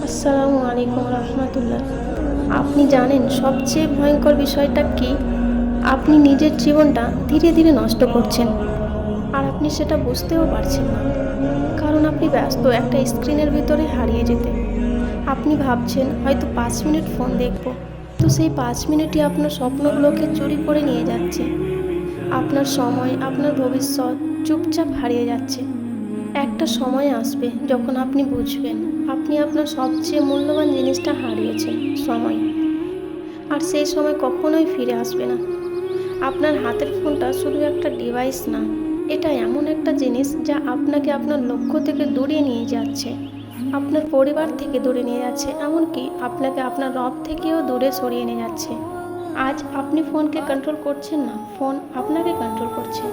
আসসালামু আলাইকুম রহমতুল্লাহ। আপনি জানেন সবচেয়ে ভয়ঙ্কর বিষয়টা কি? আপনি নিজের জীবনটা ধীরে ধীরে নষ্ট করছেন, আর আপনি সেটা বুঝতেও পারছেন না, কারণ আপনি ব্যস্ত একটা স্ক্রিনের ভিতরে হারিয়ে যেতে। আপনি ভাবছেন হয়তো 5 মিনিট ফোন দেখব, তো সেই 5 মিনিটই আপনার স্বপ্নগুলোকে চুরি করে নিয়ে যাচ্ছে। আপনার সময়, আপনার ভবিষ্যৎ চুপচাপ হারিয়ে যাচ্ছে। একটা সময় আসবে যখন আপনি বুঝবেন আপনি আপনার সবচেয়ে মূল্যবান জিনিসটা হারিয়েছেন, সময়। আর সেই সময় কখনোই ফিরে আসবে না। আপনার হাতের ফোনটা শুধু একটা ডিভাইস না, এটা এমন একটা জিনিস যা আপনাকে আপনার লক্ষ্য থেকে দূরে নিয়ে যাচ্ছে, আপনার পরিবার থেকে দূরে নিয়ে যাচ্ছে, এমনকি আপনাকে আপনার রব থেকেও দূরে সরিয়ে নিয়ে যাচ্ছে। আজ আপনি ফোনকে কন্ট্রোল করছেন না, ফোন আপনাকে কন্ট্রোল করছে।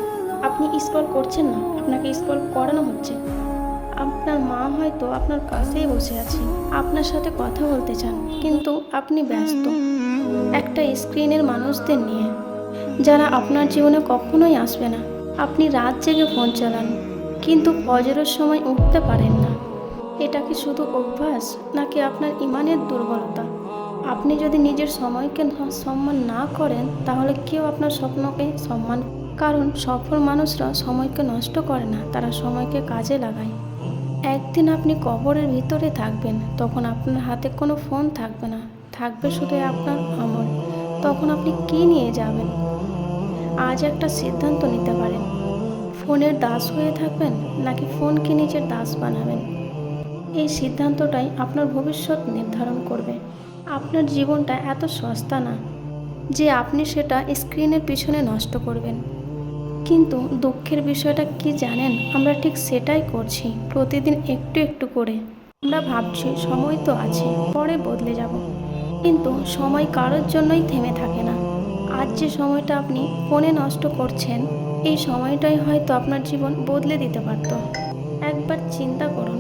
আপনি স্ক্রল করছেন না, আপনাকে স্ক্রল করানো হচ্ছে। আপনার মা হয়তো আপনার কাছেই বসে আছে, আপনার সাথে কথা বলতে চান, কিন্তু আপনি ব্যস্ত একটা স্ক্রিনের মানুষদের নিয়ে, যারা আপনার জীবনে কখনোই আসবে না। আপনি রাত জেগে ফোন চালান, কিন্তু ফজরের সময় উঠতে পারেন না। এটা কি শুধু অভ্যাস, নাকি আপনার ইমানের দুর্বলতা? আপনি যদি নিজের সময়কে সম্মান না করেন, তাহলে কেউ আপনার স্বপ্নকে সম্মান, কারণ সফল মানুষরা সময়কে নষ্ট করে না, তারা সময়কে কাজে লাগায়। একদিন আপনি কবরের ভিতরে থাকবেন, তখন আপনার হাতে কোনো ফোন থাকবে না, থাকবে শুধু আপনার আমল। তখন আপনি কি নিয়ে যাবেন? আজ একটা সিদ্ধান্ত নিতে পারেন, ফোনের দাস হয়ে থাকবেন নাকি ফোনকে নিজের দাস বানাবেন। এই সিদ্ধান্তটাই আপনার ভবিষ্যৎ নির্ধারণ করবে। আপনার জীবনটা এত সস্তা না যে আপনি সেটা স্ক্রিনের পিছনে নষ্ট করবেন। কিন্তু দুঃখের বিষয়টা কি জানেন, আমরা ঠিক সেটাই করছি, প্রতিদিন একটু একটু করে। আমরা ভাবছি সময় তো আছে, পরে বদলে যাব, কিন্তু সময় কারোর জন্যই থেমে থাকে না। আজ যে সময়টা আপনি ফোনে নষ্ট করছেন, এই সময়টাই হয়তো আপনার জীবন বদলে দিতে পারত। একবার চিন্তা করুন,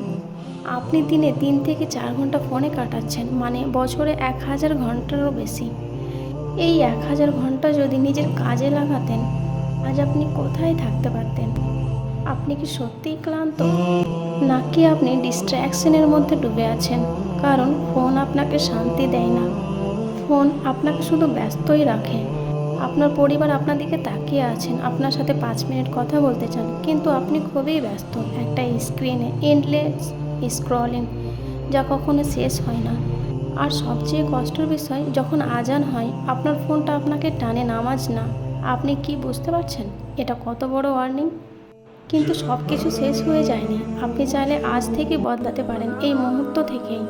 আপনি দিনে 3 থেকে 4 ঘন্টা ফোনে কাটাচ্ছেন, মানে বছরে 1000 ঘন্টারও বেশি। এই 1000 ঘন্টা যদি নিজের কাজে লাগাতেন, আজ আপনি কোথায় থাকতে পারতেন? আপনি কি সত্যিই ক্লান্ত, নাকি আপনি ডিস্ট্র্যাকশনের মধ্যে ডুবে আছেন? কারণ ফোন আপনাকে শান্তি দেয় না, ফোন আপনাকে শুধু ব্যস্তই রাখে। আপনার পরিবার আপনার দিকে তাকিয়ে আছেন, আপনার সাথে 5 মিনিট কথা বলতে চান, কিন্তু আপনি খুবই ব্যস্ত একটা স্ক্রিনে, এন্ডলেস স্ক্রলিং, যা কখনো শেষ হয় না। আর সবচেয়ে কষ্টের বিষয়, যখন আজান হয় আপনার ফোনটা আপনাকে টানে নামাজ না। আপনি কি বুঝতে পারছেন এটা কত বড় ওয়ার্নিং? কিন্তু সব কিছু শেষ হয়ে যায়নি। আপনি চাইলে আজ থেকে বদলাতে পারেন, এই মুহূর্ত থেকেই।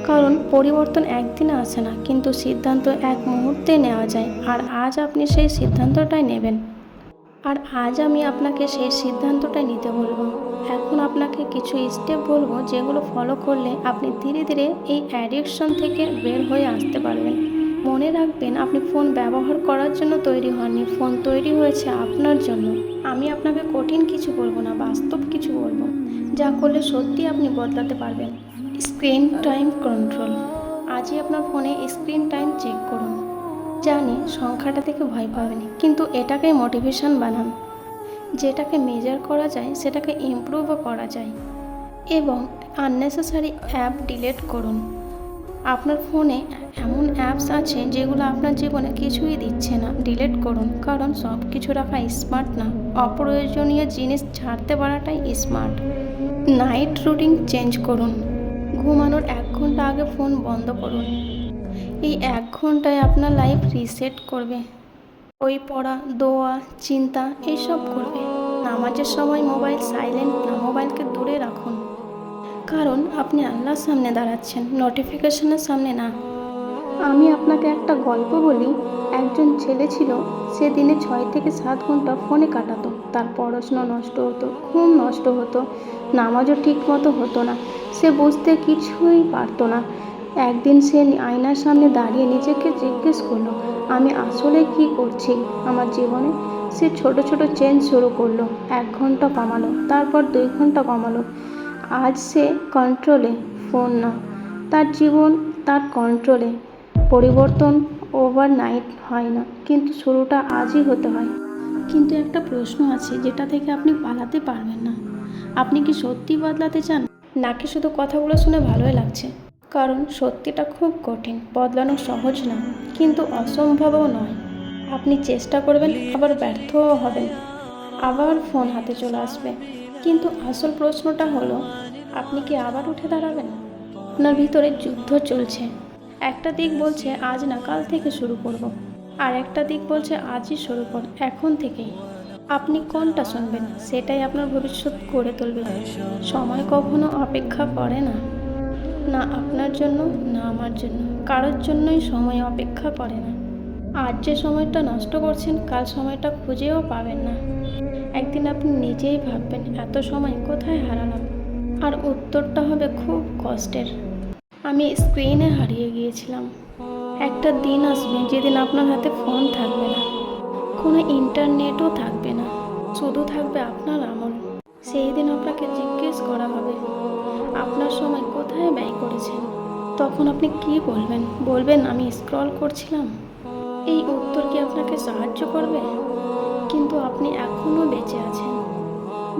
কারণ পরিবর্তন একদিনে আসে না, কিন্তু সিদ্ধান্ত এক মুহূর্তে নেওয়া যায়। আর আজ আপনি সেই সিদ্ধান্তটাই নেবেন। আর আজ আমি আপনাকে সেই সিদ্ধান্তটাই নিতে বলবো। এখন আপনাকে কিছু স্টেপ বলবো, যেগুলো ফলো করলে আপনি ধীরে ধীরে এই অ্যাডিকশন থেকে বের হয়ে আসতে পারবেন। মনে রাখবেন, আপনি ফোন ব্যবহার করার জন্য তৈরি হননি, ফোন তৈরি হয়েছে আপনার জন্য। আমি আপনাকে কঠিন কিছু বলবো না, বাস্তব কিছু বলবো, যা করলে সত্যি আপনি বদলাতে পারবেন। Screen time control. আজই আপনার ফোনে স্ক্রিন টাইম চেক করুন। জানি সংখ্যাটা থেকে ভয় পাবেন, কিন্তু এটাকে মোটিভেশন বানান। যেটাকে মেজার করা যায় সেটাকে ইমপ্রুভও করা যায়। এবং আননেসেসারি অ্যাপ ডিলিট করুন। আপনার ফোনে এমন অ্যাপস আছে যেগুলো আপনার জীবনে কিছুই দিচ্ছে না, ডিলিট করুন। কারণ সব কিছু রাখা স্মার্ট না, অপ্রয়োজনীয় জিনিস ছাড়তে পারাটাই স্মার্ট। নাইট রুটিন চেঞ্জ করুন। ঘুমানোর 1 ঘন্টা আগে ফোন বন্ধ করুন। এই 1 ঘন্টায় আপনার লাইফ রিসেট করবে। বই পড়া, দোয়া, চিন্তা এইসব করবে। নামাজের সময় মোবাইল সাইলেন্ট না, মোবাইলকে দূরে রাখুন। কারণ আপনি আল্লাহর সামনে দাঁড়াচ্ছেন, নোটিফিকেশনের সামনে না। আমি আপনাকে একটা গল্প বলি। একজন ছেলে ছিল, সে দিনে 6 থেকে 7 ঘন্টা ফোনে কাটাতো। তার পড়াশোনা নষ্ট হতো, ঘুম নষ্ট হতো, নামাজও ঠিক মতো হতো না। সে বুঝতে কিছুই পারতো না। একদিন সে আয়নার সামনে দাঁড়িয়ে নিজেকে জিজ্ঞেস করলো, আমি আসলে কি করছি আমার জীবনে? সে ছোট ছোট চেঞ্জ শুরু করলো। 1 ঘন্টা কমালো, তারপর 2 ঘন্টা কমালো। আজ সে কন্ট্রোলে, ফোন না। তার জীবন তার কন্ট্রোলে। পরিবর্তন ওভারনাইট হয় না, কিন্তু শুরুটা আজই হতে হয়। কিন্তু একটা প্রশ্ন আছে যেটা থেকে আপনি পালাতে পারবেন না। আপনি কি সত্যি বদলাতে চান, নাকি শুধু কথাগুলো শুনে ভালোই লাগছে? কারণ সত্যিটা খুব কঠিন, বদলানো সহজ না, কিন্তু অসম্ভবও নয়। আপনি চেষ্টা করবেন, আবার ব্যর্থও হবেন, আবার ফোন হাতে চলে আসবে, কিন্তু আসল প্রশ্নটা হলো, আপনি কি আবার উঠে দাঁড়াবেন? আপনার ভিতরে যুদ্ধ চলছে। একটা দিক বলছে আজ না কাল থেকে শুরু করব, আর একটা দিক বলছে আজই শুরু কর, এখন থেকেই। আপনি কোনটা শুনবেন সেটাই আপনার ভবিষ্যৎ গড়ে তুলবে। সময় কখনো অপেক্ষা করে না, না আপনার জন্য না আমার জন্য, কারোর জন্যই সময় অপেক্ষা করে না। আজ যে সময়টা নষ্ট করছেন কাল সময়টা খুঁজেও পাবেন না। একদিন আপনি নিজেই ভাববেন এত সময় কোথায় হারালাম, আর উত্তরটা হবে খুব কষ্টের। আমি স্ক্রিনে হারিয়ে গিয়েছিলাম। একটা দিন আসবে যেদিন আপনার হাতে ফোন থাকবে না, কোনো ইন্টারনেটও থাকবে না, শুধু থাকবে আপনার আমল। সেই দিন আপনাকে জিজ্ঞেস করা হবে আপনার সময় কোথায় ব্যয় করেছেন। তখন আপনি কি বলবেন? বলবেন আমি স্ক্রল করছিলাম। এই উত্তর কি আপনাকে সাহায্য করবে? কিন্তু আপনি এখনও বেঁচে আছেন,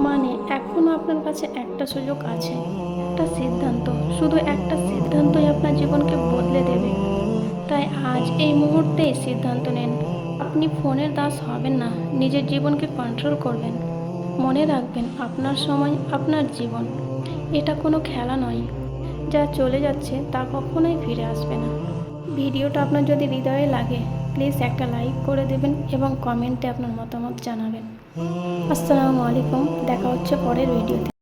মানে এখনও আপনার কাছে একটা সুযোগ আছে, একটা সিদ্ধান্ত, শুধু একটা সিদ্ধান্তই আপনার জীবনকে বদলে দেবে। তাই আজ এই মুহূর্তেই সিদ্ধান্ত নেন। আপনি ফোনের দাস হবেন না, নিজের জীবনকে কন্ট্রোল করবেন। মনে রাখবেন আপনার সময় আপনার জীবন, এটা কোনো খেলা নয়। যা চলে যাচ্ছে তা কখনোই ফিরে আসবে না। ভিডিওটা আপনার যদি হৃদয়ে লাগে প্লিজ একটা লাইক করে দেবেন এবং কমেন্টে আপনার মতামত জানাবেন। আসসালামু আলাইকুম, দেখা হচ্ছে পরের ভিডিওতে।